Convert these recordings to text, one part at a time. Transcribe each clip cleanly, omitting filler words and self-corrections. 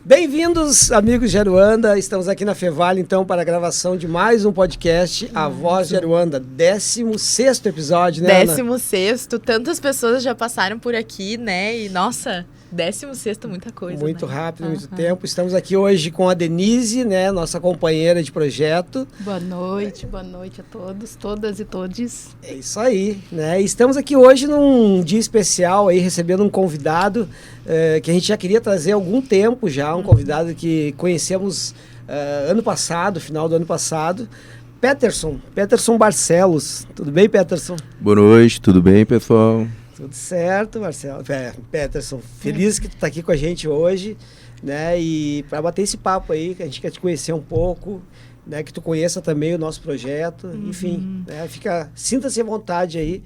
Bem-vindos, amigos de Aruanda. Estamos aqui na Fevale, então, para a gravação de mais um podcast, A Voz de Aruanda. 16º episódio, né, Ana? 16º. Tantas pessoas já passaram por aqui, né? E, nossa, 16º, muita coisa, Muito né? rápido, muito tempo. Estamos aqui hoje com a Denise, né, nossa companheira de projeto. Boa noite a todos, todas e todes. É isso aí, né? Estamos aqui hoje num dia especial aí, recebendo um convidado que a gente já queria trazer há algum tempo já, um convidado que conhecemos ano passado, final do ano passado, Peterson Barcelos. Tudo bem, Peterson? Boa noite, tudo bem, pessoal? Tudo certo, Marcelo. Peterson, feliz que tu tá aqui com a gente hoje, né? E para bater esse papo aí, que a gente quer te conhecer um pouco, né? Que tu conheça também o nosso projeto, enfim, né? Sinta-se à vontade aí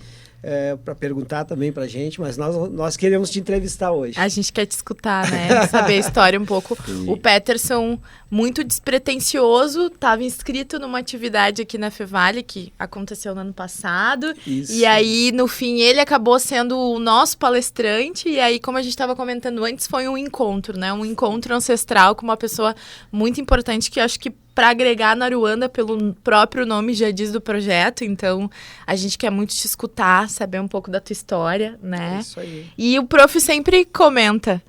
para perguntar também pra gente, mas nós queremos te entrevistar hoje. A gente quer te escutar, né? Saber a história um pouco. Sim. O Peterson, muito despretensioso, estava inscrito numa atividade aqui na Fevale, que aconteceu no ano passado. Isso. E aí, no fim, ele acabou sendo o nosso palestrante. E aí, como a gente estava comentando antes, foi um encontro, né? Um encontro ancestral com uma pessoa muito importante que eu acho que para agregar na Aruanda, pelo próprio nome já diz do projeto. Então, a gente quer muito te escutar, saber um pouco da tua história, né? É isso aí. E o prof sempre comenta,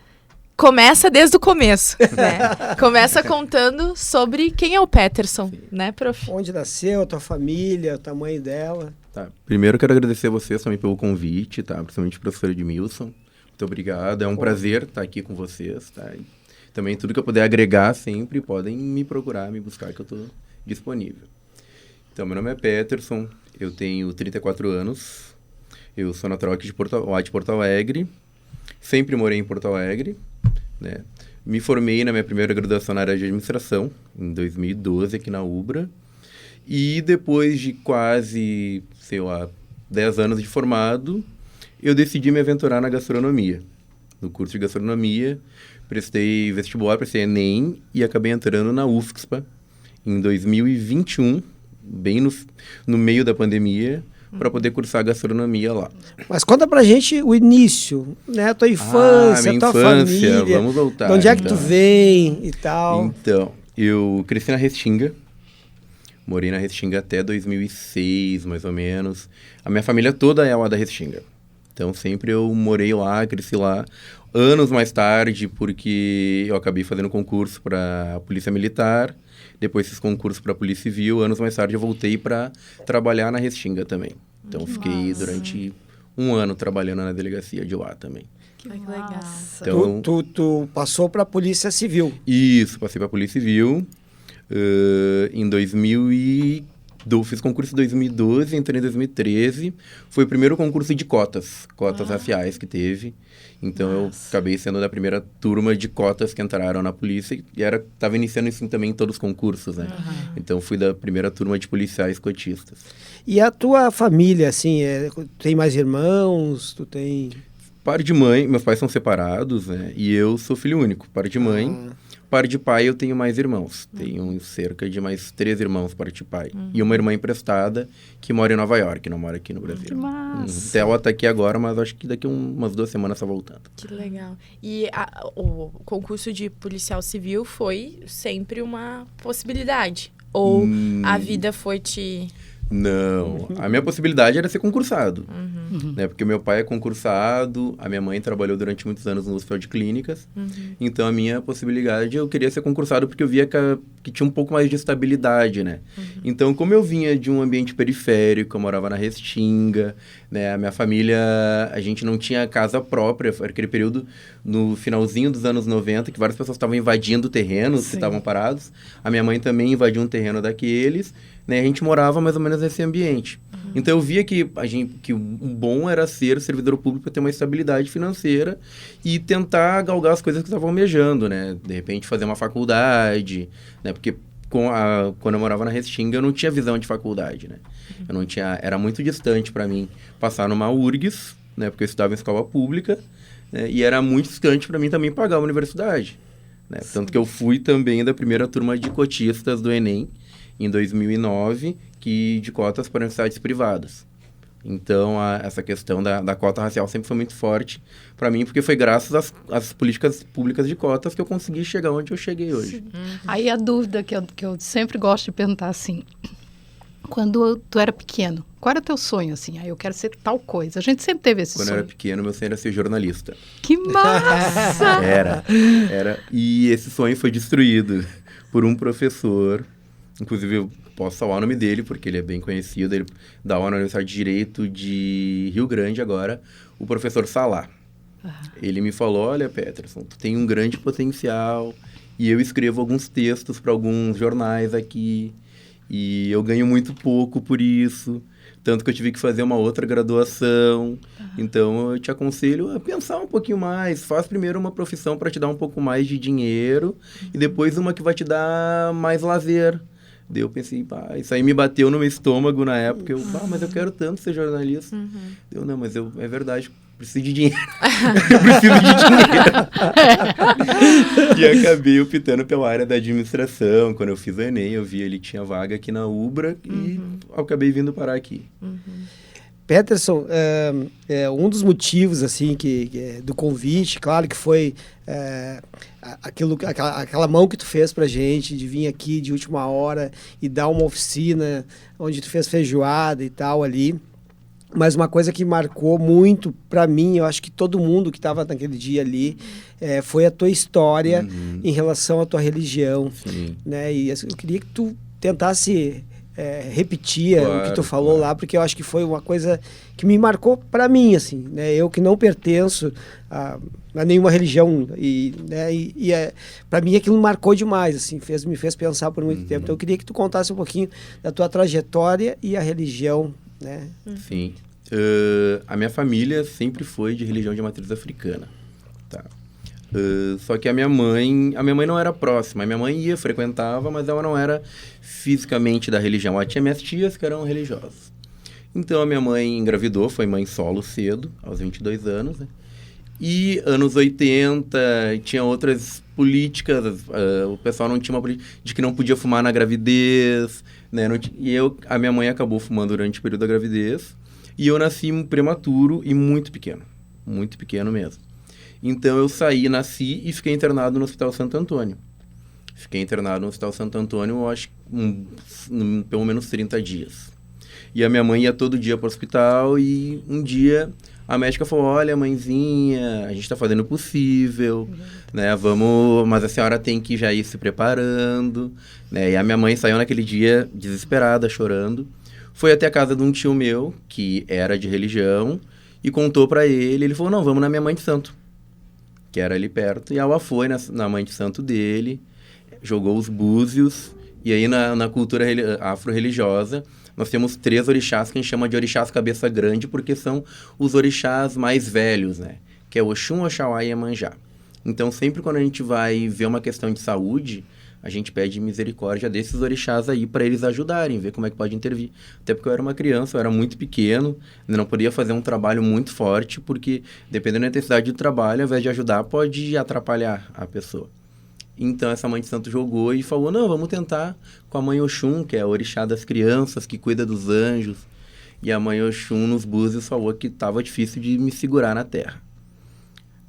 começa desde o começo, né? Começa contando sobre quem é o Peterson, né, prof? Onde nasceu, a tua família, o tamanho dela. Tá. Primeiro, quero agradecer a vocês também pelo convite, tá? Principalmente o professor Edmilson. Muito obrigado, é um prazer estar aqui com vocês, tá? E também tudo que eu puder agregar sempre, podem me procurar, me buscar, que eu estou disponível. Então, meu nome é Peterson, eu tenho 34 anos, eu sou natural aqui de Porto Alegre, sempre morei em Porto Alegre, né? Me formei na minha primeira graduação na área de administração, em 2012, aqui na UBRA, e depois de quase, 10 anos de formado, eu decidi me aventurar na gastronomia. No curso de gastronomia, prestei vestibular, prestei Enem e acabei entrando na UFSPA em 2021, bem no meio da pandemia, para poder cursar gastronomia lá. Mas conta pra gente o início, né? A tua infância, minha a tua infância, família. vamos voltar. De onde é que tu então. vem e tal. Então, eu cresci na Restinga, morei na Restinga até 2006, mais ou menos. A minha família toda é lá da Restinga. Então, sempre eu morei lá, cresci lá. Anos mais tarde, porque eu acabei fazendo concurso para a Polícia Militar, depois fiz concurso para a Polícia Civil. Anos mais tarde, eu voltei para trabalhar na Restinga também. Então, fiquei durante um ano trabalhando na delegacia de lá também. Que legal. Então, Tu passou pra Polícia Civil. Isso, passei para a Polícia Civil em 2012. Fiz concurso em 2012, entrei em 2013. Foi o primeiro concurso de cotas raciais que teve. Então, eu acabei sendo da primeira turma de cotas que entraram na polícia. E estava iniciando isso também em todos os concursos, né? Então, fui da primeira turma de policiais cotistas. E a tua família, assim, tem mais irmãos? Tu tem... Par de mãe, meus pais são separados, né? E eu sou filho único. Par de mãe... Par de pai, eu tenho mais irmãos. Tenho cerca de mais 3 irmãos par de pai. E uma irmã emprestada que mora em Nova York, não mora aqui no Brasil. Que massa. Até ela tá aqui agora, mas acho que daqui umas 2 semanas tá voltando. Que legal. E o concurso de policial civil foi sempre uma possibilidade? Ou a vida foi te... Não, a minha possibilidade era ser concursado, né? Porque meu pai é concursado, a minha mãe trabalhou durante muitos anos no hospital de clínicas, então a minha possibilidade, eu queria ser concursado porque eu via que tinha um pouco mais de estabilidade, né? Então, como eu vinha de um ambiente periférico, eu morava na Restinga, né? A minha família, a gente não tinha casa própria, foi aquele período no finalzinho dos anos 90, que várias pessoas estavam invadindo terrenos que estavam parados, a minha mãe também invadiu um terreno daqueles, né, a gente morava mais ou menos nesse ambiente. Então, eu via que o bom era ser servidor público para ter uma estabilidade financeira e tentar galgar as coisas que estavam almejando, né? De repente, fazer uma faculdade, né? Porque quando eu morava na Restinga, eu não tinha visão de faculdade, né? Eu não tinha... Era muito distante para mim passar numa URGS, né? Porque eu estudava em escola pública, né? E era muito distante para mim também pagar uma universidade, né? Tanto que eu fui também da primeira turma de cotistas do Enem, em 2009, de cotas para universidades privadas. Então, essa questão da cota racial sempre foi muito forte para mim, porque foi graças às políticas públicas de cotas que eu consegui chegar onde eu cheguei hoje. Aí a dúvida que eu sempre gosto de perguntar assim, quando tu era pequeno, qual era o teu sonho, assim? Eu quero ser tal coisa. A gente sempre teve esse Quando sonho. eu era pequeno, meu sonho era ser jornalista. Que massa! Era. E esse sonho foi destruído por um professor, inclusive eu posso falar o nome dele, porque ele é bem conhecido, ele dá aula na Universidade de Direito de Rio Grande agora, o professor Salá. Ele me falou, olha, Peterson, tu tem um grande potencial, e eu escrevo alguns textos para alguns jornais aqui, e eu ganho muito pouco por isso, tanto que eu tive que fazer uma outra graduação. Então, eu te aconselho a pensar um pouquinho mais. Faz primeiro uma profissão para te dar um pouco mais de dinheiro, e depois uma que vai te dar mais lazer. Daí eu pensei, isso aí me bateu no meu estômago na época. Mas eu quero tanto ser jornalista. Eu, não, mas é verdade, preciso de dinheiro. Eu preciso de dinheiro. E acabei optando pela área da administração. Quando eu fiz o Enem, eu vi ele tinha vaga aqui na Ubra e acabei vindo parar aqui. Peterson, um dos motivos assim do convite, claro que foi aquela mão que tu fez pra gente de vir aqui de última hora e dar uma oficina onde tu fez feijoada e tal ali. Mas uma coisa que marcou muito para mim, eu acho que todo mundo que estava naquele dia ali, foi a tua história em relação à tua religião. Né? E eu queria que tu tentasse repetir o que tu falou lá, porque eu acho que foi uma coisa que me marcou para mim, assim, né? Eu que não pertenço a nenhuma religião, para mim aquilo marcou demais, assim, me fez pensar por muito tempo. Então eu queria que tu contasse um pouquinho da tua trajetória e a religião, né? Sim. A minha família sempre foi de religião de matriz africana, tá? Só que a minha mãe não era próxima. A minha mãe frequentava, mas ela não era fisicamente da religião. Ela tinha minhas tias que eram religiosas. Então a minha mãe engravidou, foi mãe solo cedo, aos 22 anos, né? E anos 80, tinha outras políticas, o pessoal não tinha uma política de que não podia fumar na gravidez, né? A minha mãe acabou fumando durante o período da gravidez, e eu nasci prematuro e muito pequeno mesmo. Então eu nasci e fiquei internado no Hospital Santo Antônio. Eu acho, pelo menos 30 dias. E a minha mãe ia todo dia para o hospital e um dia a médica falou, olha, mãezinha, a gente está fazendo o possível, né, mas a senhora tem que já ir se preparando, né, e a minha mãe saiu naquele dia desesperada, chorando, foi até a casa de um tio meu, que era de religião, e contou para ele falou, não, vamos na minha mãe de santo, que era ali perto, e ela foi na mãe de santo dele, jogou os búzios, e aí na cultura afro-religiosa, nós temos 3 orixás que a gente chama de orixás cabeça grande, porque são os orixás mais velhos, né? Que é Oxum, Oxauá e Iemanjá. Então, sempre quando a gente vai ver uma questão de saúde, a gente pede misericórdia desses orixás aí para eles ajudarem, ver como é que pode intervir. Até porque eu era uma criança, eu era muito pequeno, não podia fazer um trabalho muito forte, porque dependendo da intensidade do trabalho, ao invés de ajudar, pode atrapalhar a pessoa. Então, essa mãe de santo jogou e falou, não, vamos tentar com a mãe Oxum, que é a orixá das crianças, que cuida dos anjos. E a mãe Oxum, nos búzios, falou que estava difícil de me segurar na terra.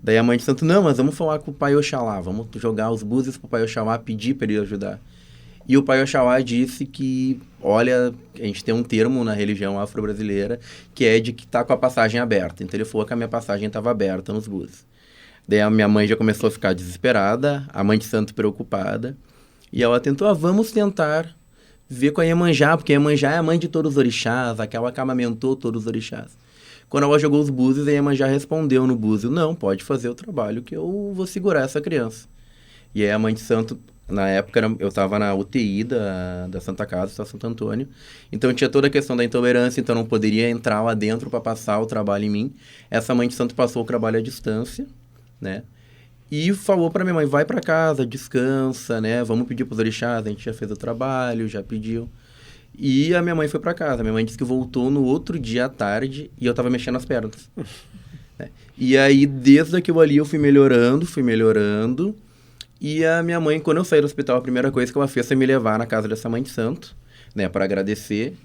Daí a mãe de santo, não, mas vamos falar com o pai Oxalá, vamos jogar os búzios para o pai Oxalá, pedir para ele ajudar. E o pai Oxalá disse que, olha, a gente tem um termo na religião afro-brasileira, que é de que está com a passagem aberta. Então, ele falou que a minha passagem estava aberta nos búzios. Daí a minha mãe já começou a ficar desesperada, a mãe de santo preocupada, e ela tentou, vamos tentar ver com a Iemanjá, porque a Iemanjá é a mãe de todos os orixás, aquela que amamentou todos os orixás. Quando ela jogou os búzios, a Iemanjá respondeu no búzio, não, pode fazer o trabalho que eu vou segurar essa criança. E aí a mãe de santo, na época eu estava na UTI da Santa Casa, Santo Antônio, então tinha toda a questão da intolerância, então não poderia entrar lá dentro para passar o trabalho em mim. Essa mãe de santo passou o trabalho à distância, né? E falou para minha mãe, vai para casa, descansa, né? Vamos pedir para os orixás, a gente já fez o trabalho, já pediu. E a minha mãe foi para casa. Minha mãe disse que voltou no outro dia à tarde e eu tava mexendo as pernas. Né? E aí, desde aquilo ali, eu fui melhorando. E a minha mãe, quando eu saí do hospital, a primeira coisa que ela fez foi me levar na casa dessa mãe de santo, né? Para agradecer.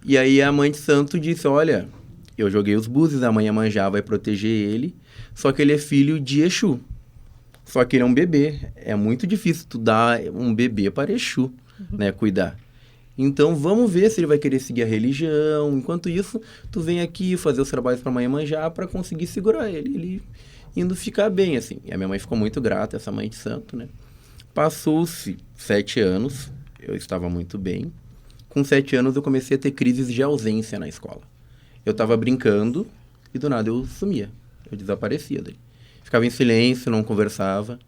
E aí a mãe de santo disse, olha, eu joguei os búzios, a mãe Iemanjá vai proteger ele, só que ele é filho de Exu. Só que ele é um bebê. É muito difícil tu dar um bebê para Exu, né, cuidar. Então, vamos ver se ele vai querer seguir a religião. Enquanto isso, tu vem aqui fazer os trabalhos para a mãe Iemanjá para conseguir segurar ele indo ficar bem, assim. E a minha mãe ficou muito grata, essa mãe de santo, né? Passou-se 7 anos, eu estava muito bem. Com 7 anos, eu comecei a ter crises de ausência na escola. Eu estava brincando e, do nada, eu sumia. Eu desaparecia dali. Ficava em silêncio, não conversava.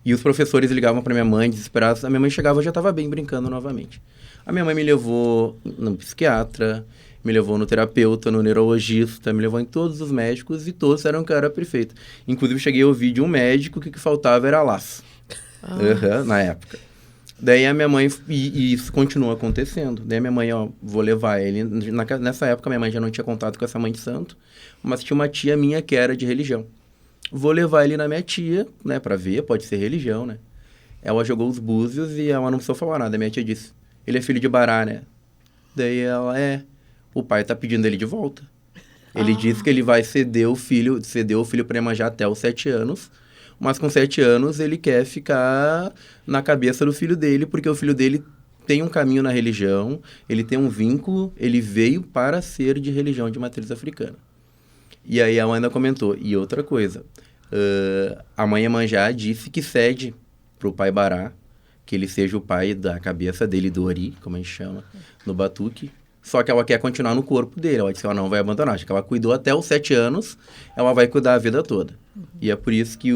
E os professores ligavam para minha mãe, desesperados. A minha mãe chegava e já estava bem, brincando novamente. A minha mãe me levou no psiquiatra, me levou no terapeuta, no neurologista, me levou em todos os médicos e todos disseram que eu era perfeito. Inclusive, cheguei a ouvir de um médico que o que faltava era laço. Na época. Daí a minha mãe, e isso continua acontecendo. Daí a minha mãe, vou levar ele. Nessa época, minha mãe já não tinha contato com essa mãe de santo, mas tinha uma tia minha que era de religião. Vou levar ele na minha tia, né, pra ver, pode ser religião, né. Ela jogou os búzios e ela não precisou falar nada. A minha tia disse, ele é filho de Bará, né. Daí ela, o pai tá pedindo ele de volta. Ele disse que ele vai ceder o filho pra Iemanjá até os 7 anos, mas com 7 anos ele quer ficar na cabeça do filho dele, porque o filho dele tem um caminho na religião, ele tem um vínculo, ele veio para ser de religião de matriz africana. E aí a mãe ainda comentou, e outra coisa, a mãe Iemanjá disse que cede pro pai Bará, que ele seja o pai da cabeça dele, do Ori, como a gente chama, no batuque, só que ela quer continuar no corpo dele, ela disse que ela não vai abandonar, acho que ela cuidou até os 7 anos, ela vai cuidar a vida toda. E é por isso que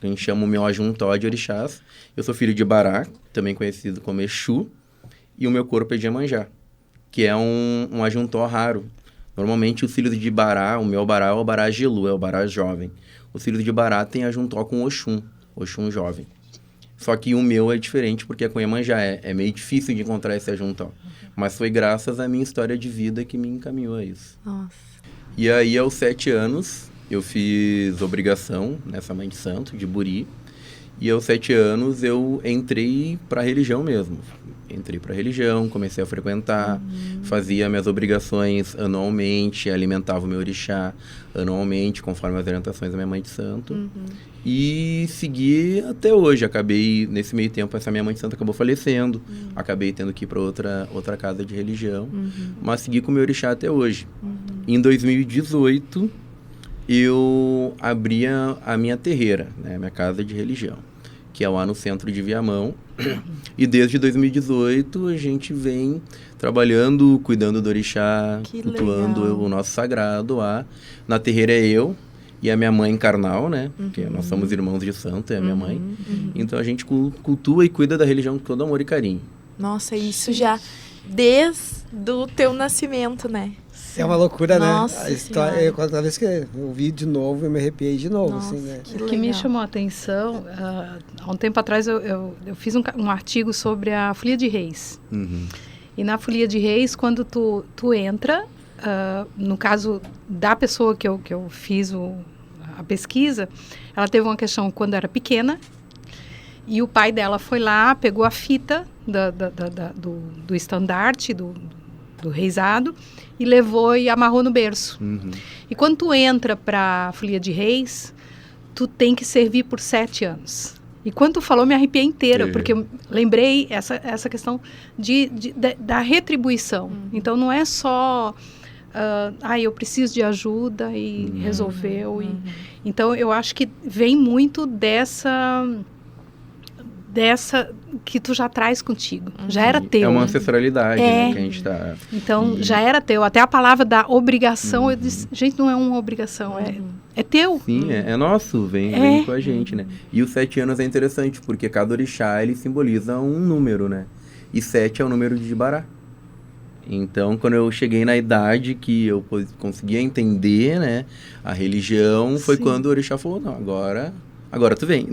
a gente chama o meu ajuntó de orixás, eu sou filho de Bará, também conhecido como Exu, e o meu corpo é de Iemanjá, que é um ajuntó raro. Normalmente, os filhos de Bará, o meu Bará é o Bará Gelu, é o Bará jovem. Os filhos de Bará têm ajuntó com Oxum jovem. Só que o meu é diferente, porque com Iemanjá é meio difícil de encontrar esse ajuntó. Mas foi graças à minha história de vida que me encaminhou a isso. Nossa. E aí, aos 7 anos, eu fiz obrigação nessa mãe de santo, de Buri. E aos 7 anos, eu entrei para a religião mesmo. Entrei para a religião, comecei a frequentar, fazia minhas obrigações anualmente, alimentava o meu orixá anualmente, conforme as orientações da minha mãe de santo. E segui até hoje. Acabei, nesse meio tempo, essa minha mãe de santo acabou falecendo. Acabei tendo que ir para outra casa de religião. Mas segui com o meu orixá até hoje. Em 2018, eu abri a minha terreira, né, minha casa de religião, que é lá no centro de Viamão. E desde 2018 a gente vem trabalhando, cuidando do orixá, cultuando o nosso sagrado lá. Na terreira é eu e a minha mãe carnal, né? Porque nós somos irmãos de santo, é a minha mãe. Então a gente cultua e cuida da religião com todo amor e carinho. Nossa, isso já desde o teu nascimento, né? É uma loucura, Nossa, né? A história, cada vez que eu vi de novo, eu me arrepiei de novo. Nossa, assim, né? O que me chamou a atenção, há um tempo atrás eu fiz um artigo sobre a Folia de Reis. E na Folia de Reis, quando tu entra, no caso da pessoa que eu fiz a pesquisa, ela teve uma questão quando era pequena, e o pai dela foi lá, pegou a fita do estandarte, do reisado, e levou e amarrou no berço. E quando tu entra para a Folia de Reis, tu tem que servir por 7 anos. E quando tu falou, me arrepiei inteira, porque eu lembrei essa questão da retribuição. Então, não é só... eu preciso de ajuda e resolveu. Então, eu acho que vem muito dessa que tu já traz contigo. Já era teu. É uma ancestralidade, né, que a gente tá... Então, já era teu. Até a palavra da obrigação, eu disse, gente, não é uma obrigação, é teu. Sim, é nosso, vem com a gente, né? E os 7 anos é interessante, porque cada orixá, ele simboliza um número, né? E 7 é o número de Bará. Então, quando eu cheguei na idade que eu conseguia entender, né, a religião, foi quando o orixá falou, não, agora tu vem.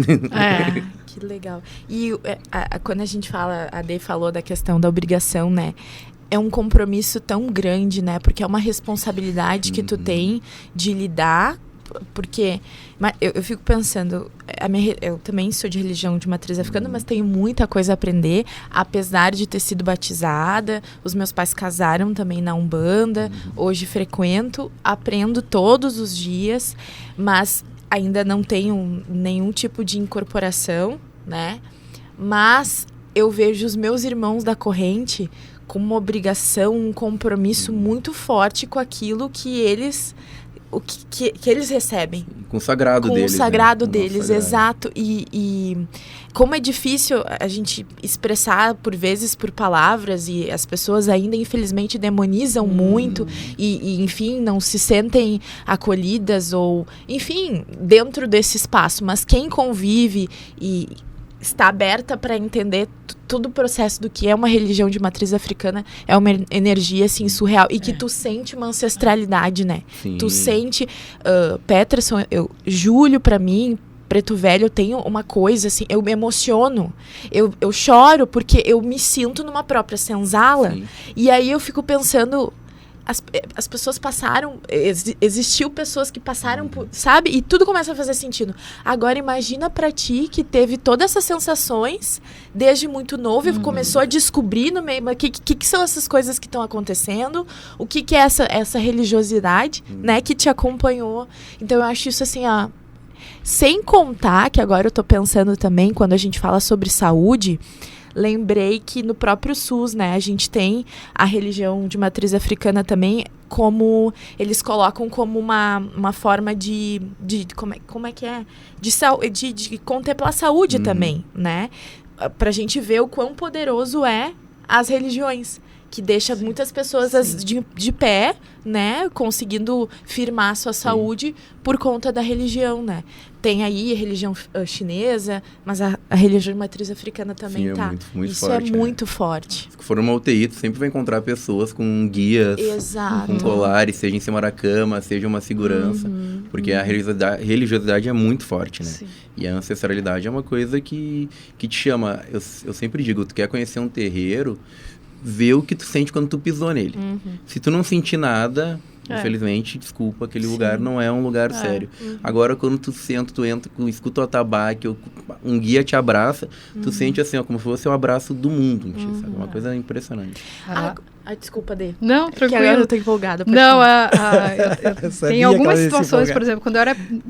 Que legal. E quando a gente fala, a Dê falou da questão da obrigação, né? É um compromisso tão grande, né? Porque é uma responsabilidade que tu tem de lidar porque eu fico pensando, eu também sou de religião de matriz africana, mas tenho muita coisa a aprender, apesar de ter sido batizada, os meus pais casaram também na Umbanda, hoje frequento, aprendo todos os dias, mas ainda não tenho nenhum tipo de incorporação, né? Mas eu vejo os meus irmãos da corrente com uma obrigação, um compromisso muito forte com aquilo que eles... que eles recebem. Com o sagrado deles. Com o sagrado né? deles, exato. E como é difícil a gente expressar, por vezes, por palavras, e as pessoas ainda, infelizmente, demonizam muito, e, enfim, não se sentem acolhidas, ou, enfim, dentro desse espaço. Mas quem convive e está aberta para entender todo o processo do que é uma religião de matriz africana, é uma energia, assim, surreal. E que tu sente uma ancestralidade, né? Sim. Tu sente... Peterson, Júlio, para mim, Preto Velho, eu tenho uma coisa, assim, eu me emociono. Eu choro porque eu me sinto numa própria senzala. Sim. E aí eu fico pensando... As pessoas passaram, existiu pessoas que passaram por, sabe? E tudo começa a fazer sentido. Agora imagina pra ti que teve todas essas sensações desde muito novo e começou a descobrir no meio, o que são essas coisas que estão acontecendo, o que é essa religiosidade, né, que te acompanhou. Então eu acho isso assim, sem contar que agora eu tô pensando também, quando a gente fala sobre saúde, lembrei que no próprio SUS, né, a gente tem a religião de matriz africana também, como eles colocam como uma forma de como é que é? De contemplar a saúde também, né? Pra gente ver o quão poderoso é as religiões, que deixa muitas pessoas de pé, né, conseguindo firmar a sua saúde por conta da religião, né? Tem aí a religião chinesa, mas a religião de matriz africana também tá. Muito isso forte, é muito forte. Se for uma UTI, tu sempre vai encontrar pessoas com guias, com colares, seja em cima da cama, seja uma segurança, porque a religiosidade é muito forte, né? Sim. E a ancestralidade é uma coisa que te chama. Eu sempre digo, tu quer conhecer um terreiro, vê o que tu sente quando tu pisou nele. Se tu não sentir nada, infelizmente, desculpa, aquele lugar não é um lugar sério. Agora, quando tu senta, tu entra, escuta o atabaque, um guia te abraça, tu sente assim, como se fosse o abraço do mundo, sabe? Uma coisa impressionante. Desculpa, Dê. Não, tranquilo. Agora eu tô empolgada. Não, tem algumas situações, por exemplo, quando eu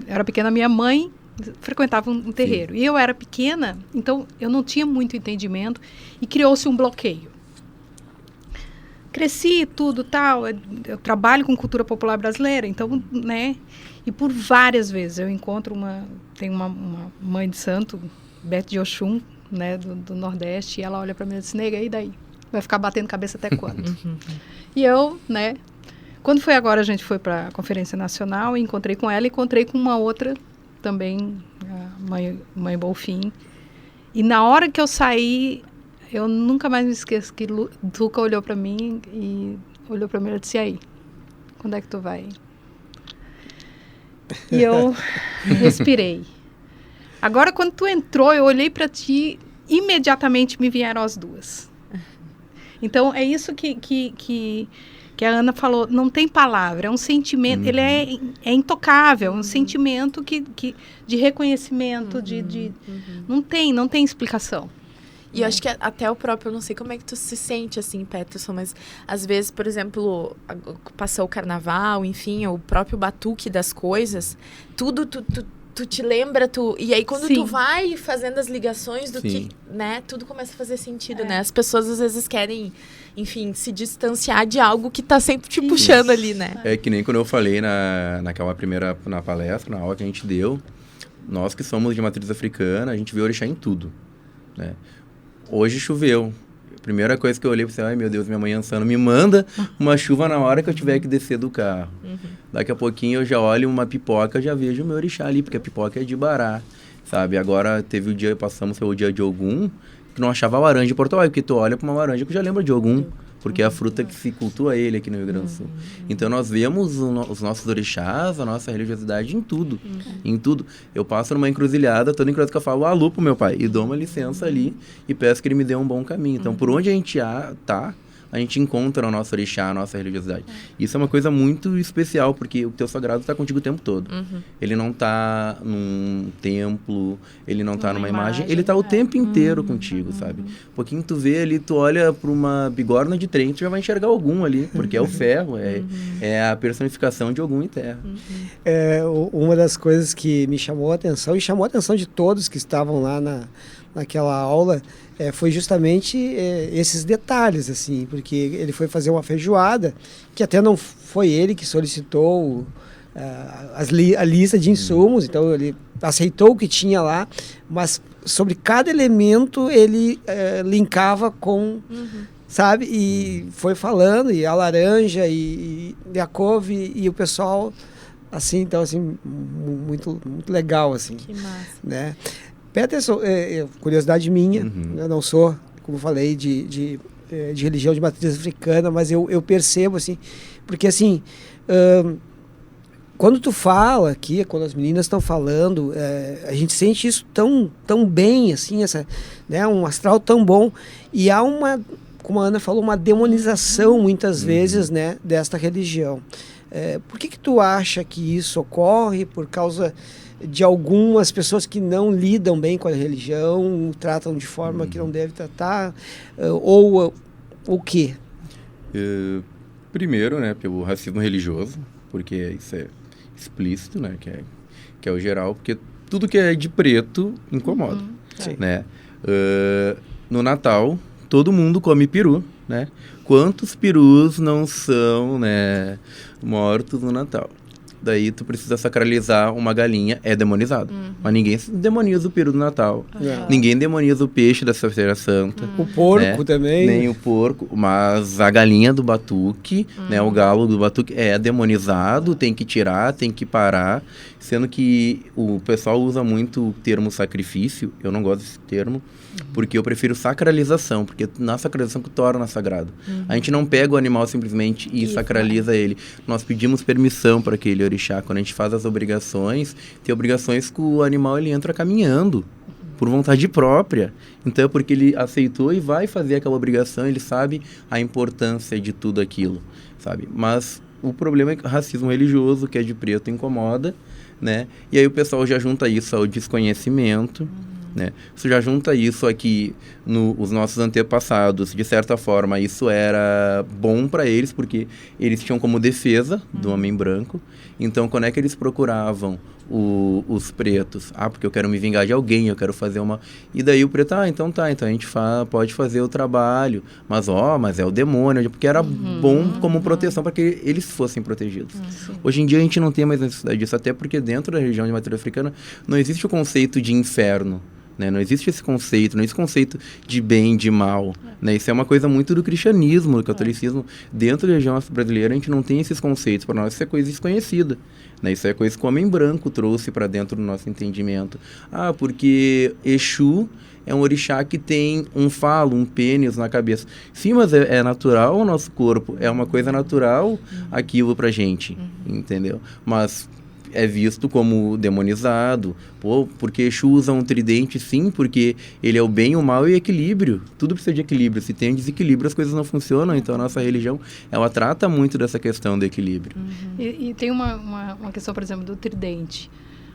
era pequena, minha mãe frequentava um terreiro. E eu era pequena, então eu não tinha muito entendimento e criou-se um bloqueio. Cresci tudo tal, eu trabalho com cultura popular brasileira, então, né, e por várias vezes eu encontro tem uma mãe de santo, Beth de Oxum, né, do Nordeste, e ela olha para mim e diz, nega, e daí? Vai ficar batendo cabeça até quando? E eu, né, quando foi agora, a gente foi para a Conferência Nacional, encontrei com ela, encontrei com uma outra também, a mãe Bolfin, e na hora que eu saí, eu nunca mais me esqueço que Tuca olhou pra mim e disse, e aí, quando é que tu vai? E eu respirei. Agora, quando tu entrou, eu olhei pra ti, imediatamente me vieram as duas. Então, é isso que a Ana falou, não tem palavra, é um sentimento, ele é intocável, é um sentimento de reconhecimento, não tem explicação. E eu acho que até o próprio, eu não sei como é que tu se sente, assim, Peterson, mas às vezes, por exemplo, passou o carnaval, enfim, o próprio batuque das coisas, tudo tu te lembra, e aí quando tu vai fazendo as ligações do que, né, tudo começa a fazer sentido, né? As pessoas às vezes querem, enfim, se distanciar de algo que tá sempre te puxando ali, né? É que nem quando eu falei naquela primeira, na palestra, na aula que a gente deu, nós que somos de matriz africana, a gente vê orixá em tudo, né? Hoje choveu. A primeira coisa que eu olhei e pensei, ai meu Deus, minha mãe Ansana me manda uma chuva na hora que eu tiver que descer do carro. Daqui a pouquinho eu já olho uma pipoca, já vejo o meu orixá ali, porque a pipoca é de Bará, sabe? Agora teve o dia, passamos pelo dia de Ogum, que não achava laranja em Porto Alegre, porque tu olha para uma laranja que já lembra de Ogum, porque é a fruta que se cultua ele aqui no Rio Grande do Sul. Então nós vemos os nossos orixás, a nossa religiosidade em tudo, em tudo. Eu passo numa encruzilhada, toda encruzilhada que eu falo, alô pro meu pai, e dou uma licença ali, e peço que ele me dê um bom caminho. Então por onde a gente tá, a gente encontra o nosso orixá, a nossa religiosidade. Isso é uma coisa muito especial, porque o teu sagrado está contigo o tempo todo. Ele não está num templo, ele não está numa imagem, ele está o tempo inteiro contigo, sabe? Um pouquinho tu vê ali, tu olha para uma bigorna de trem, tu já vai enxergar algum ali, porque é o ferro, é a personificação de algum em terra. Uma das coisas que me chamou a atenção, e chamou a atenção de todos que estavam lá naquela aula, foi justamente esses detalhes, assim, porque ele foi fazer uma feijoada, que até não foi ele que solicitou a lista de insumos, então ele aceitou o que tinha lá, mas sobre cada elemento ele linkava com, sabe, e foi falando, e a laranja, e a couve, e o pessoal, assim, então, assim, muito, muito legal, assim. Que massa. Né? Peterson, curiosidade minha, eu não sou, como eu falei, de religião de matriz africana, mas eu percebo, assim, porque, assim, quando tu fala aqui, quando as meninas estão falando, a gente sente isso tão bem, assim, né, um astral tão bom, e há como a Ana falou, uma demonização, muitas vezes, né, desta religião. Por que tu acha que isso ocorre? Por causa de algumas pessoas que não lidam bem com a religião, tratam de forma que não deve tratar, ou o quê? Primeiro, né, pelo racismo religioso, porque isso é explícito, né, que é o geral, porque tudo que é de preto incomoda, né? No Natal, todo mundo come peru, né? Quantos perus não são, né, mortos no Natal? Daí tu precisa sacralizar uma galinha, é demonizado. Mas ninguém demoniza o peru do Natal. Ninguém demoniza o peixe da Sexta-feira Santa. O porco também. Nem o porco, mas a galinha do batuque, né, o galo do batuque é demonizado, tem que tirar, tem que parar. Sendo que o pessoal usa muito o termo sacrifício, eu não gosto desse termo, porque eu prefiro sacralização, porque na sacralização que torna sagrado. A gente não pega o animal simplesmente e sacraliza ele. Nós pedimos permissão para aquele orixá. Quando a gente faz as obrigações, tem obrigações que o animal ele entra caminhando por vontade própria. Então é porque ele aceitou e vai fazer aquela obrigação, ele sabe a importância de tudo aquilo, sabe? Mas o problema é que o racismo religioso, que é de preto, incomoda, né? E aí o pessoal já junta isso ao desconhecimento, né? Você já junta isso aqui os nossos antepassados, de certa forma isso era bom para eles, porque eles tinham como defesa do homem branco. Então quando é que eles procuravam os pretos? Porque eu quero me vingar de alguém, eu quero fazer uma... E daí o preto, então a gente pode fazer o trabalho, mas é o demônio, porque era bom como proteção para que eles fossem protegidos. Hoje em dia a gente não tem mais necessidade disso, até porque dentro da religião de matriz africana não existe o conceito de inferno. Né? Não existe esse conceito, não existe conceito de bem, de mal. Né? Isso é uma coisa muito do cristianismo, do catolicismo. Dentro da religião brasileira, a gente não tem esses conceitos. Para nós, isso é coisa desconhecida. Né? Isso é coisa que o homem branco trouxe para dentro do nosso entendimento. Porque Exu é um orixá que tem um falo, um pênis na cabeça. Sim, mas é natural o nosso corpo. É uma coisa natural aquilo pra gente, entendeu? Mas é visto como demonizado. Porque Exu usa um tridente, sim, porque ele é o bem, o mal e o equilíbrio. Tudo precisa de equilíbrio. Se tem desequilíbrio, as coisas não funcionam. Então, a nossa religião, ela trata muito dessa questão do equilíbrio. E tem uma questão, por exemplo, do tridente.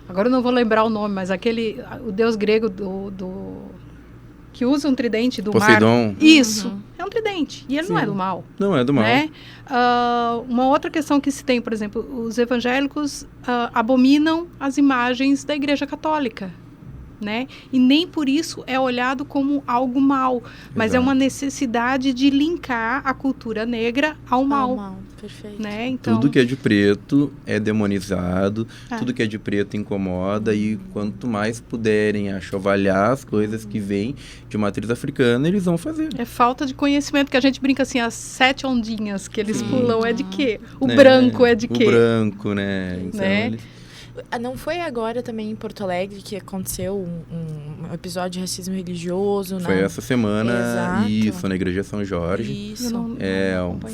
Agora eu não vou lembrar o nome, mas o deus grego que usa um tridente do Poseidon. mar. Isso, é um tridente. E ele não é do mal. Não é do mal. Né? Uma outra questão que se tem, por exemplo, os evangélicos abominam as imagens da Igreja Católica. Né? E nem por isso é olhado como algo mal, mas é uma necessidade de linkar a cultura negra ao mal. Perfeito. Né? Então, tudo que é de preto é demonizado, tudo que é de preto incomoda, e quanto mais puderem achovalhar as coisas que vêm de matriz africana, eles vão fazer. É falta de conhecimento, que a gente brinca assim, as 7 ondinhas que eles pulam é de quê? O branco é de quê? O branco, né? Então, né? Não foi agora também em Porto Alegre que aconteceu um episódio de racismo religioso? Foi essa semana, Exato. isso, na Igreja São Jorge. Isso.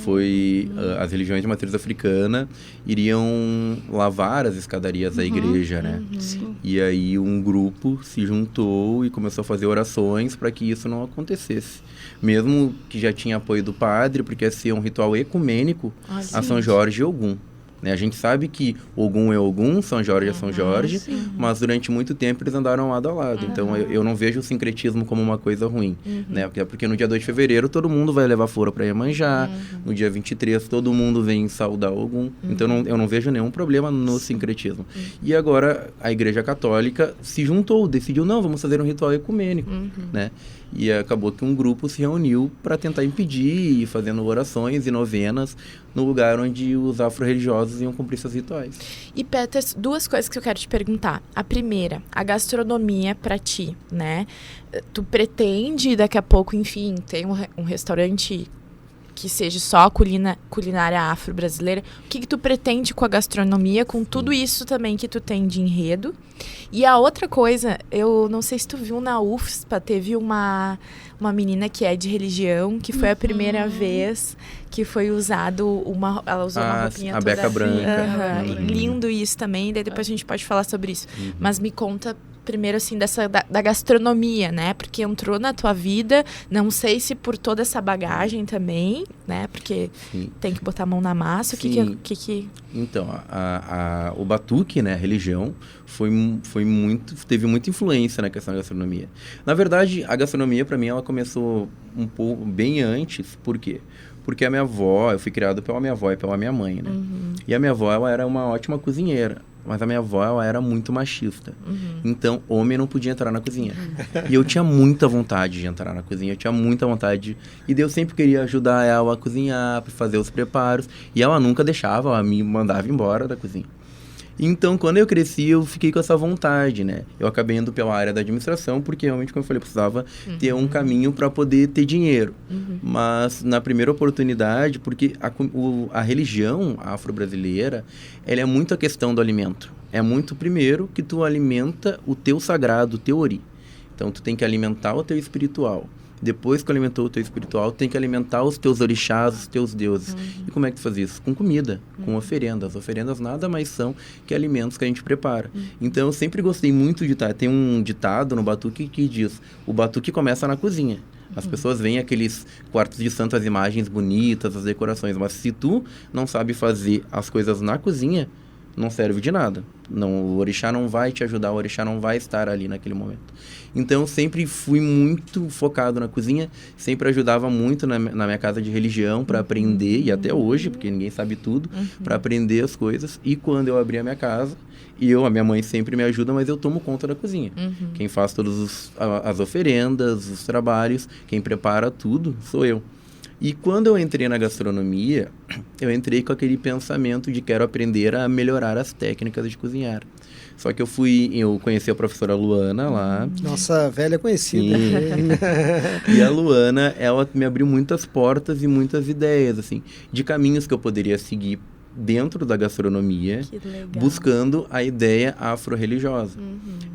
Foi as religiões de matriz africana iriam lavar as escadarias da igreja, né? Sim. E aí um grupo se juntou e começou a fazer orações para que isso não acontecesse. Mesmo que já tinha apoio do padre, porque ia ser um ritual ecumênico a São Jorge e Ogum. Né? A gente sabe que Ogum é Ogum, São Jorge é São Jorge, mas durante muito tempo eles andaram lado a lado. Então eu não vejo o sincretismo como uma coisa ruim. Né? Porque no dia 2 de fevereiro todo mundo vai levar flor para Iemanjá, no dia 23 todo mundo vem saudar Ogum. Então eu não vejo nenhum problema no sincretismo. E agora a Igreja Católica se juntou, decidiu, não, vamos fazer um ritual ecumênico. Né? E acabou que um grupo se reuniu para tentar impedir, fazendo orações e novenas no lugar onde os afro-religiosos iam cumprir seus rituais. E, Peters, 2 coisas que eu quero te perguntar. A primeira, a gastronomia para ti, né? Tu pretende, daqui a pouco, enfim, ter um restaurante que seja só a culinária afro-brasileira? O que tu pretende com a gastronomia, com tudo isso também que tu tem de enredo? E a outra coisa, eu não sei se tu viu na UFSPA, teve uma menina que é de religião, que foi a primeira vez que foi usado ela usou uma roupinha a toda... beca branca. Lindo isso também, daí depois a gente pode falar sobre isso. Mas me conta primeiro, assim, da gastronomia, né? Porque entrou na tua vida, não sei se por toda essa bagagem também, né? Porque tem que botar a mão na massa. Então, o batuque, né? A religião, teve muita influência na questão da gastronomia. Na verdade, a gastronomia, para mim, ela começou um pouco bem antes. Por quê? Porque a minha avó, eu fui criado pela minha avó e pela minha mãe, né? E a minha avó, ela era uma ótima cozinheira. Mas a minha avó, ela era muito machista. Então, homem não podia entrar na cozinha. E eu tinha muita vontade de entrar na cozinha. Eu tinha muita vontade. E daí eu sempre queria ajudar ela a cozinhar, fazer os preparos. E ela nunca deixava, ela me mandava embora da cozinha. Então, quando eu cresci, eu fiquei com essa vontade, né? Eu acabei indo pela área da administração, porque realmente, como eu falei, eu precisava ter um caminho para poder ter dinheiro. Mas, na primeira oportunidade, porque a religião afro-brasileira, ela é muito a questão do alimento. É muito, primeiro, que tu alimenta o teu sagrado, o teu ori. Então, tu tem que alimentar o teu espiritual. Depois que alimentou o teu espiritual, tem que alimentar os teus orixás, os teus deuses. E como é que tu faz isso? Com comida, com oferendas. Oferendas nada mais são que alimentos que a gente prepara. Então, eu sempre gostei muito de tem um ditado no batuque que diz, o batuque começa na cozinha. As pessoas veem aqueles quartos de santo, as imagens bonitas, as decorações, mas se tu não sabe fazer as coisas na cozinha, não serve de nada. O orixá não vai te ajudar, o orixá não vai estar ali naquele momento. Então, eu sempre fui muito focado na cozinha, sempre ajudava muito na minha casa de religião para aprender, e até hoje, porque ninguém sabe tudo, para aprender as coisas. E quando eu abri a minha casa, a minha mãe sempre me ajuda, mas eu tomo conta da cozinha. Quem faz todas as oferendas, os trabalhos, quem prepara tudo, sou eu. E quando eu entrei na gastronomia, eu entrei com aquele pensamento de quero aprender a melhorar as técnicas de cozinhar. Só que eu conheci a professora Luana lá. Nossa velha conhecida. E a Luana, ela me abriu muitas portas e muitas ideias, assim, de caminhos que eu poderia seguir dentro da gastronomia, buscando a ideia afro-religiosa.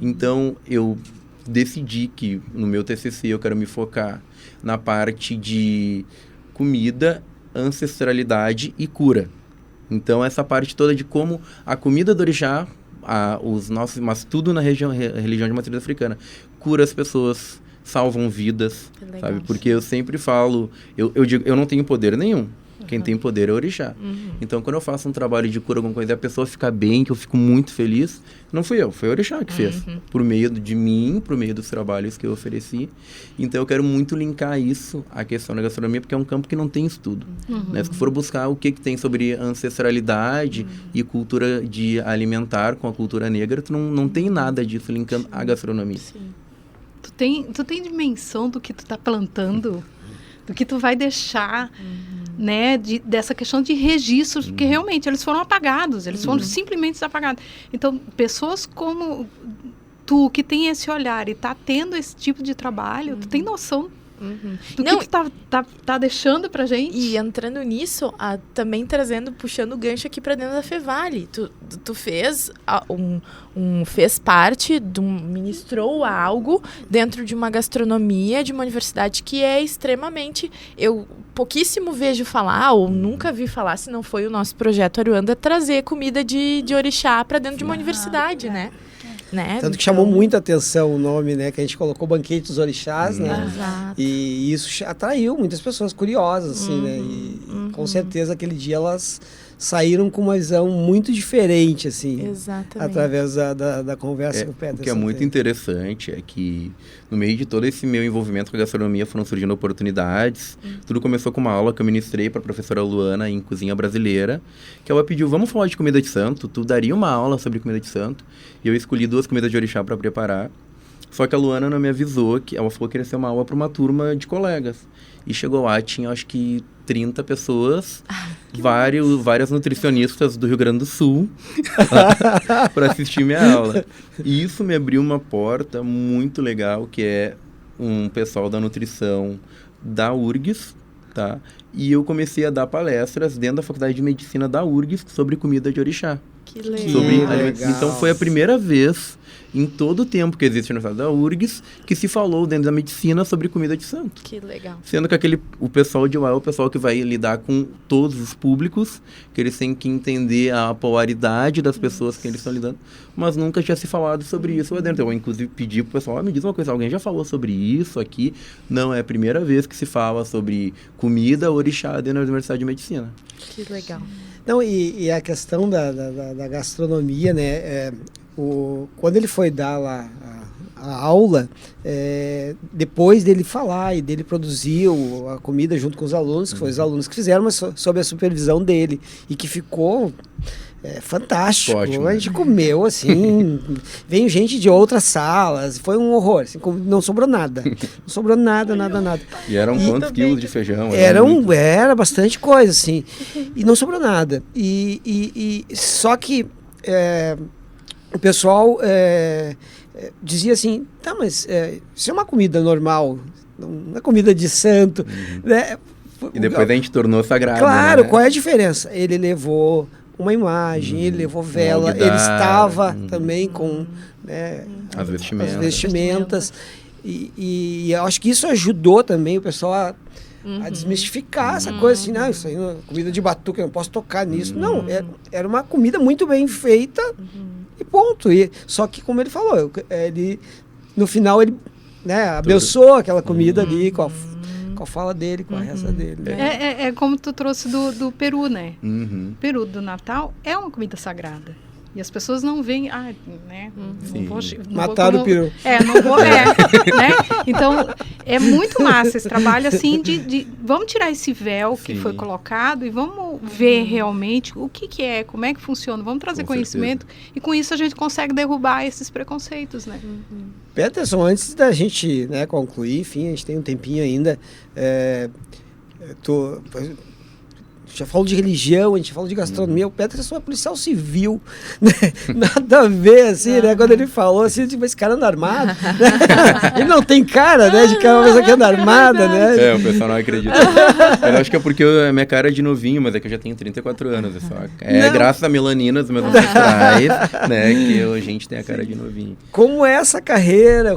Então, eu decidi que no meu TCC eu quero me focar na parte de comida, ancestralidade e cura. Então, essa parte toda de como a comida do orixá, mas tudo na religião de matriz africana, cura as pessoas, salvam vidas, sabe? Porque eu sempre falo, eu digo, eu não tenho poder nenhum. Quem tem poder é o orixá. Então, quando eu faço um trabalho de cura, alguma coisa, e a pessoa fica bem, que eu fico muito feliz, não fui eu, foi o orixá que fez. Por meio de mim, por meio dos trabalhos que eu ofereci. Então, eu quero muito linkar isso à questão da gastronomia, porque é um campo que não tem estudo. Né? Se for buscar o que tem sobre ancestralidade e cultura de alimentar com a cultura negra, tu não tem nada disso linkando a gastronomia. Tu tem dimensão do que tu tá plantando, do que tu vai deixar... né, dessa questão de registros, porque realmente eles foram apagados, eles foram simplesmente apagados. Então, pessoas como tu, que tem esse olhar e está tendo esse tipo de trabalho, tu tem noção Do Não, que tu tá deixando pra gente? E entrando nisso, também puxando o gancho aqui para dentro da Fevale. Tu fez fez parte, ministrou algo dentro de uma gastronomia de uma universidade que é extremamente... Eu pouquíssimo vejo falar, ou nunca vi falar, se não foi o nosso projeto Aruanda, trazer comida de orixá para dentro de uma universidade, né? Tanto que chamou muita atenção o nome, né? Que a gente colocou Banquete dos Orixás, né? Exato. E isso atraiu muitas pessoas curiosas, assim, né? E com certeza aquele dia elas saíram com uma visão muito diferente, assim. Exatamente. Através da conversa com o Peterson. O que é muito interessante é que no meio de todo esse meu envolvimento com a gastronomia foram surgindo oportunidades. Tudo começou com uma aula que eu ministrei para a professora Luana em cozinha brasileira, que ela pediu, vamos falar de comida de santo, tu daria uma aula sobre comida de santo? E eu escolhi 2 comidas de orixá para preparar. Só que a Luana não me avisou, que ela falou que ia ser uma aula para uma turma de colegas. E chegou lá, tinha acho que 30 pessoas, várias nutricionistas do Rio Grande do Sul para assistir minha aula. E isso me abriu uma porta muito legal, que é um pessoal da nutrição da URGS, tá? E eu comecei a dar palestras dentro da Faculdade de Medicina da URGS sobre comida de orixá. Que legal. Sobre legal. Então foi a primeira vez em todo o tempo que existe na Universidade da URGS que se falou dentro da medicina sobre comida de santo. Que legal. Sendo que o pessoal de lá é o pessoal que vai lidar com todos os públicos, que eles têm que entender a polaridade das pessoas que eles estão lidando, mas nunca tinha se falado sobre isso lá dentro. Eu, inclusive, pedi pro pessoal, me diz uma coisa, alguém já falou sobre isso aqui? Não, é a primeira vez que se fala sobre comida orixá dentro da Universidade de Medicina. Que legal. Não, e a questão da gastronomia, né? Quando ele foi dar lá a aula, depois dele falar e dele produzir a comida junto com os alunos, que foram os alunos que fizeram, mas sob a supervisão dele, e que ficou fantástico. Ótimo. A gente comeu, assim, veio gente de outras salas, foi um horror, assim, não sobrou nada. Não sobrou nada. E eram quantos quilos de feijão? Era bastante coisa, assim, e não sobrou nada. Só que o pessoal dizia assim, tá, mas isso é uma comida normal, não é comida de santo, né? E depois a gente tornou sagrado. Claro, né? qual é a diferença? Ele levou uma imagem, ele levou vela, ele estava também com as vestimentas. E eu acho que isso ajudou também o pessoal a desmistificar essa coisa assim, não, isso aí é comida de batuque, eu não posso tocar nisso. Não, era uma comida muito bem feita e ponto. Só que, como ele falou, no final ele abençoou aquela comida ali com a fala dele, com a reza dele. Né? É como tu trouxe do Peru, né? O Peru do Natal é uma comida sagrada. E as pessoas não veem, né? Mataram o peru. Não vou, né? Então, é muito massa esse trabalho, assim, vamos tirar esse véu que foi colocado e vamos ver realmente o que é, como é que funciona. Vamos trazer conhecimento e com isso a gente consegue derrubar esses preconceitos, né? Peterson, antes da gente concluir, enfim, a gente tem um tempinho ainda, já falo de religião, a gente fala de gastronomia, o Peterson é policial civil, né? Nada a ver, assim, né? Quando ele falou assim, tipo, esse cara anda armado, né? Ele não tem cara, né? De cara, uma pessoa que anda armada, né? O pessoal não acredita. Eu acho que é porque a minha cara é de novinho, mas é que eu já tenho 34 anos, graças à melanina dos meus ancestrais, né? Que a gente tem a cara de novinho. Como é essa carreira,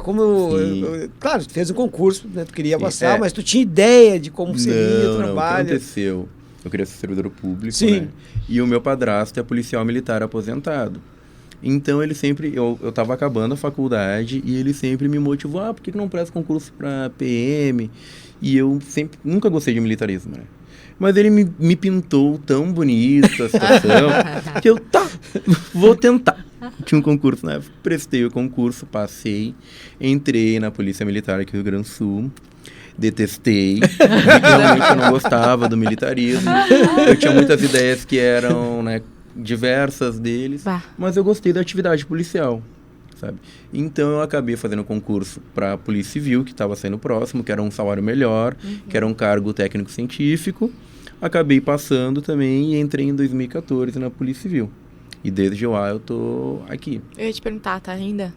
claro, tu fez um concurso, né? Tu queria passar, mas tu tinha ideia de como seria o trabalho. Não, o que aconteceu? Eu queria ser servidor público, Sim. né? E o meu padrasto é policial militar aposentado. Então, ele sempre... Eu estava acabando a faculdade e ele sempre me motivou. Por que não presta concurso para PM? E eu nunca gostei de militarismo, né? Mas ele me pintou tão bonito a situação que eu, vou tentar. Tinha um concurso, né? Prestei o concurso, passei, entrei na Polícia Militar aqui do Rio Grande do Sul. Detestei, realmente eu não gostava do militarismo, eu tinha muitas ideias que eram diversas deles, mas eu gostei da atividade policial, sabe? Então eu acabei fazendo concurso para a Polícia Civil, que estava sendo próximo, que era um salário melhor, que era um cargo técnico-científico, acabei passando também e entrei em 2014 na Polícia Civil, e desde lá eu tô aqui. Eu ia te perguntar, tá ainda?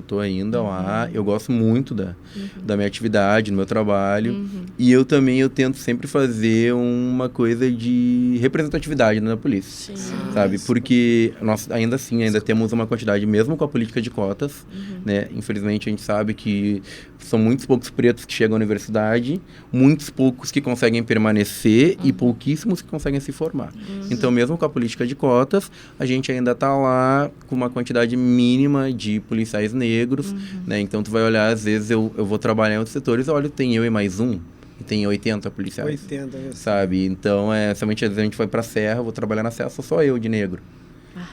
Tô ainda lá. Eu gosto muito da minha atividade, do meu trabalho. E eu tento sempre fazer uma coisa de representatividade na polícia. Sabe? Porque nós ainda temos uma quantidade, mesmo com a política de cotas, né? Infelizmente a gente sabe que são muitos poucos pretos que chegam à universidade, muitos poucos que conseguem permanecer e pouquíssimos que conseguem se formar. Então, mesmo com a política de cotas, a gente ainda está lá com uma quantidade mínima de policiais negros, né? Então, tu vai olhar, às vezes eu vou trabalhar em outros setores, olha, tem eu e mais um, e tem 80 policiais. 80, mesmo. Sabe? Então, somente às vezes a gente vai pra serra, eu vou trabalhar na serra, sou só eu de negro.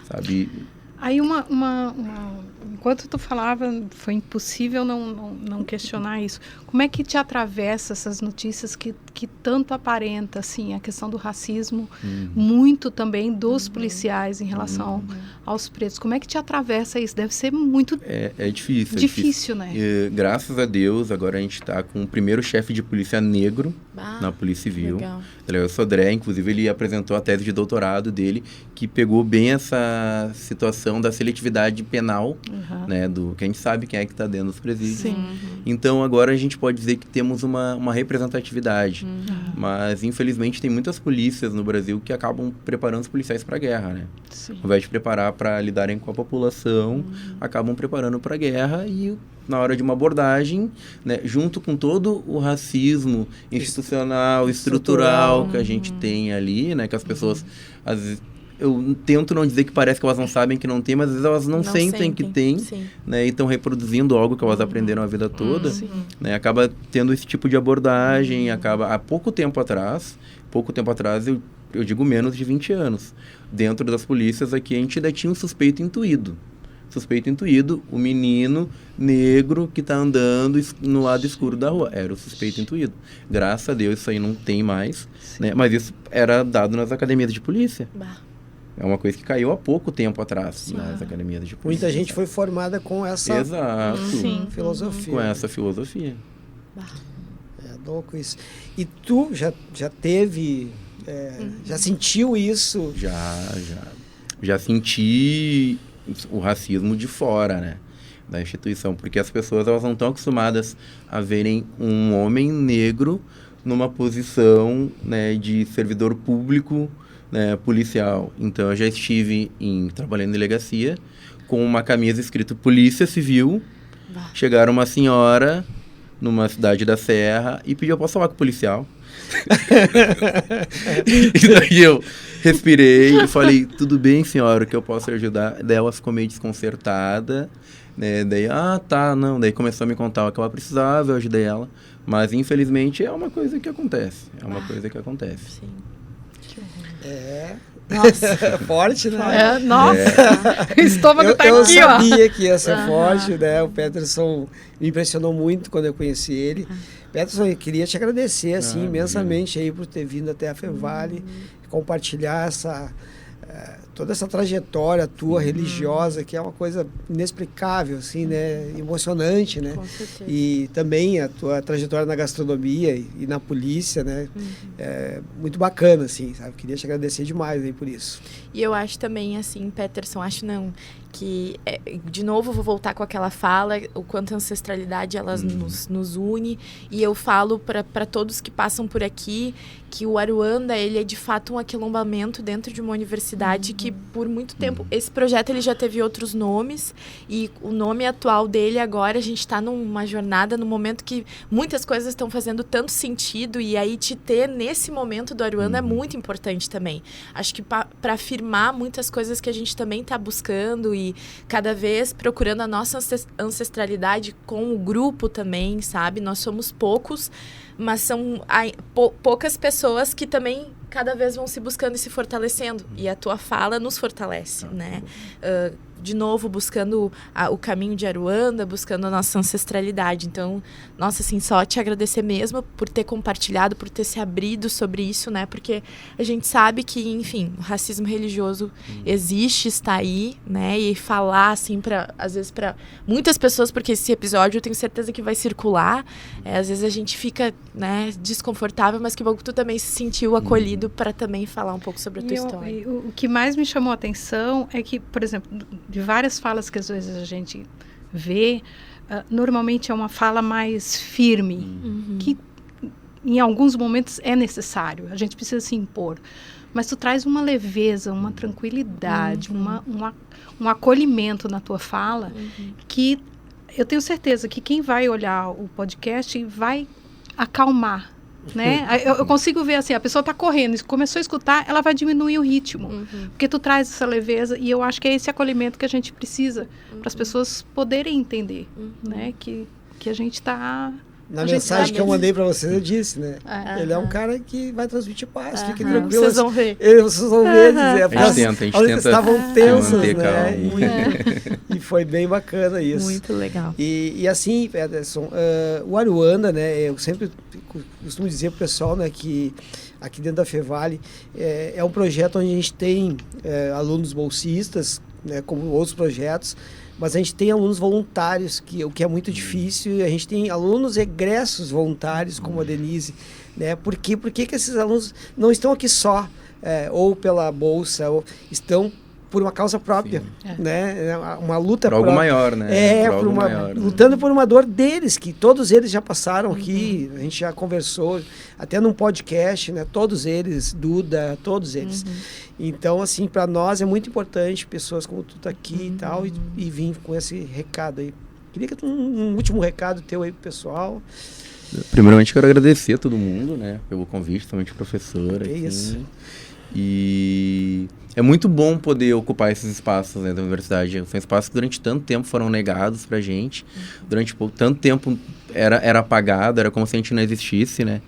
Sabe? Aí enquanto tu falava, foi impossível não questionar isso. Como é que te atravessa essas notícias que tanto aparenta, assim, a questão do racismo, muito também dos policiais em relação aos pretos? Como é que te atravessa isso? Deve ser muito difícil. Difícil, né? E, graças a Deus, agora a gente está com o primeiro chefe de polícia negro na Polícia Civil. Legal. Ele é o Sodré, inclusive ele apresentou a tese de doutorado dele, que pegou bem essa situação da seletividade penal, né, que a gente sabe quem é que está dentro dos presídios. Sim. Então, agora a gente pode dizer que temos uma representatividade. Mas, infelizmente, tem muitas polícias no Brasil que acabam preparando os policiais para a guerra, né? Sim. Ao invés de preparar para lidarem com a população, acabam preparando para a guerra e, na hora de uma abordagem, né, junto com todo o racismo institucional, estrutural que a gente tem ali, né, que as pessoas, às vezes, eu tento não dizer que parece que elas não sabem que não tem, mas às vezes elas não sentem que tem, né, e estão reproduzindo algo que elas aprenderam a vida toda, né, acaba tendo esse tipo de abordagem, há pouco tempo atrás, eu digo menos de 20 anos, dentro das polícias aqui a gente ainda tinha um suspeito intuído, o menino negro que está andando no lado escuro da rua. Era o suspeito intuído. Graças a Deus isso aí não tem mais, né? Mas isso era dado nas academias de polícia. É uma coisa que caiu há pouco tempo atrás nas academias de polícia. Muita gente foi formada com essa filosofia. Com essa filosofia. É louco isso. E tu já teve... já sentiu isso? Já senti o racismo de fora, né, da instituição, porque as pessoas elas não estão acostumadas a verem um homem negro numa posição, né, de servidor público, né, policial. Então eu já estive trabalhando em delegacia com uma camisa escrito Polícia Civil. Chegaram uma senhora numa cidade da Serra e pediu: posso falar com o policial? E daí eu respirei e falei: tudo bem, senhora, o que eu posso ajudar? Daí ela ficou meio desconcertada, né? Daí, não. Daí começou a me contar o que ela precisava, eu ajudei ela. Mas, infelizmente, é uma coisa que acontece. Sim. Nossa, forte, né? Nossa, o estômago tá eu aqui, ó. Eu sabia que ia ser forte, né? O Peterson me impressionou muito quando eu conheci ele. Peterson, eu queria te agradecer, assim, imensamente aí por ter vindo até a Fevale, compartilhar toda essa trajetória tua religiosa, que é uma coisa inexplicável, assim, né? Emocionante, né? Com certeza. E também a tua trajetória na gastronomia e na polícia, né? É muito bacana, assim, sabe? Queria te agradecer demais aí por isso. E eu acho também, assim, Peterson, que, de novo, vou voltar com aquela fala, o quanto a ancestralidade, ela nos une, e eu falo para todos que passam por aqui, que o Aruanda, ele é de fato um aquilombamento dentro de uma universidade que, por muito tempo, esse projeto ele já teve outros nomes, e o nome atual dele agora, a gente está numa jornada, num momento que muitas coisas estão fazendo tanto sentido, e aí te ter nesse momento do Aruanda é muito importante também. Acho que para afirmar muitas coisas que a gente também está buscando e cada vez procurando a nossa ancestralidade com o grupo também, sabe? Nós somos poucos, mas são poucas pessoas que também cada vez vão se buscando e se fortalecendo. E a tua fala nos fortalece, né? De novo, buscando o caminho de Aruanda, buscando a nossa ancestralidade. Então, nossa, assim, só te agradecer mesmo por ter compartilhado, por ter se abrido sobre isso, né? Porque a gente sabe que, enfim, o racismo religioso existe, está aí, né? E falar, assim, às vezes para muitas pessoas, porque esse episódio eu tenho certeza que vai circular, às vezes a gente fica, né, desconfortável, mas que bom que tu também se sentiu acolhido para também falar um pouco sobre a tua história. O que mais me chamou a atenção é que, por exemplo, de várias falas que às vezes a gente vê, normalmente é uma fala mais firme, que em alguns momentos é necessário, a gente precisa se impor. Mas tu traz uma leveza, uma tranquilidade, um acolhimento na tua fala, que eu tenho certeza que quem vai olhar o podcast vai acalmar, né? Eu consigo ver assim, a pessoa está correndo, começou a escutar, ela vai diminuir o ritmo, porque tu traz essa leveza, e eu acho que é esse acolhimento que a gente precisa para as pessoas poderem entender, né? Que a gente está... Na mensagem que eu mandei para vocês, eu disse, né? Ele é um cara que vai transmitir paz, fiquem tranquilos. Vocês vão ver. Vocês vão ver, dizer. A gente tenta estavam tensos, manter né? E foi bem bacana isso. Muito legal. E assim, Ederson, o Aruanda, né? Eu sempre costumo dizer pro pessoal, né, que aqui dentro da Fevale é um projeto onde a gente tem alunos bolsistas, né, como outros projetos, mas a gente tem alunos voluntários, o que é muito difícil, e a gente tem alunos egressos voluntários, como a Denise, né? Por que que esses alunos não estão aqui só, ou pela bolsa, ou estão por uma causa própria, né? Uma luta por algo maior, né? Lutando por uma dor deles, que todos eles já passaram aqui, a gente já conversou, até num podcast, né? Todos eles, Duda, todos eles. Então, assim, para nós é muito importante pessoas como tu tá aqui e tal, e vir com esse recado aí. Queria que um último recado teu aí pro pessoal. Primeiramente, quero agradecer a todo mundo, né? Pelo convite, somente professora. É isso. E é muito bom poder ocupar esses espaços, né, da universidade. São espaços que durante tanto tempo foram negados pra gente. Durante tanto tempo era apagado, era como se a gente não existisse, né?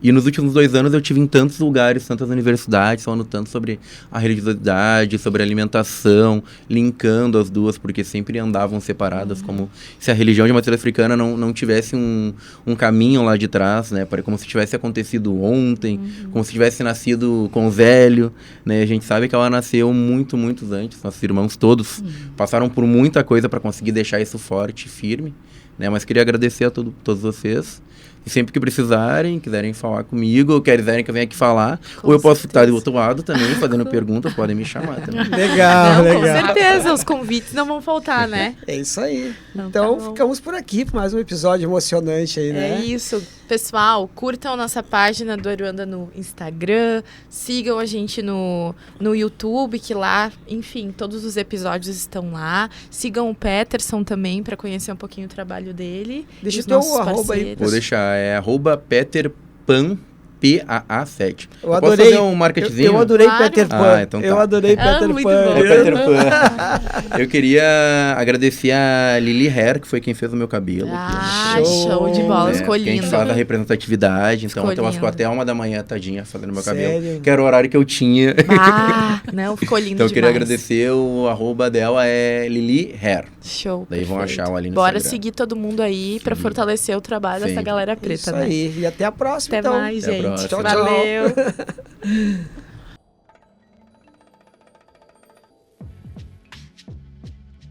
E nos últimos 2 anos eu tive em tantos lugares, tantas universidades, falando tanto sobre a religiosidade, sobre a alimentação, linkando as duas, porque sempre andavam separadas, como se a religião de matriz africana não tivesse um caminho lá de trás, né? Como se tivesse acontecido ontem, como se tivesse nascido com o velho, né? A gente sabe que ela nasceu muito antes, nossos irmãos todos passaram por muita coisa para conseguir deixar isso forte e firme, né? Mas queria agradecer a todos vocês. E sempre que precisarem, quiserem falar comigo, ou quiserem que eu venha aqui falar, ou eu posso estar do outro lado também, fazendo perguntas, podem me chamar também. Legal. Com certeza, os convites não vão faltar, né? É isso aí. Então, ficamos por aqui, por mais um episódio emocionante aí, né? É isso. Pessoal, curtam nossa página do Aruanda no Instagram, sigam a gente no YouTube, que lá, enfim, todos os episódios estão lá. Sigam o Peterson também, para conhecer um pouquinho o trabalho dele. Deixa o teu arroba aí. Vou deixar, @PeterPan, PAA7. Eu adorei. Posso fazer um marketingzinho? Eu adorei Peter Pan. Então tá. Eu adorei Peter muito Pan. bom. Peter Pan. Eu queria agradecer a Lili Hair, que foi quem fez o meu cabelo. Show de bola, ficou Quem lindo. faz a representatividade. Então, ela ficou até 1h da manhã, tadinha, fazendo meu cabelo. Que era o horário que eu tinha. Não, ficou lindo Então, eu queria demais. agradecer, o arroba dela é Lili Hair. Show. Daí vão achar ela ali no Bora Instagram. seguir todo mundo aí pra fortalecer o trabalho dessa galera preta, Isso né? aí. E até a próxima, Até então. mais, Até a gente. próxima. Tchau. Valeu.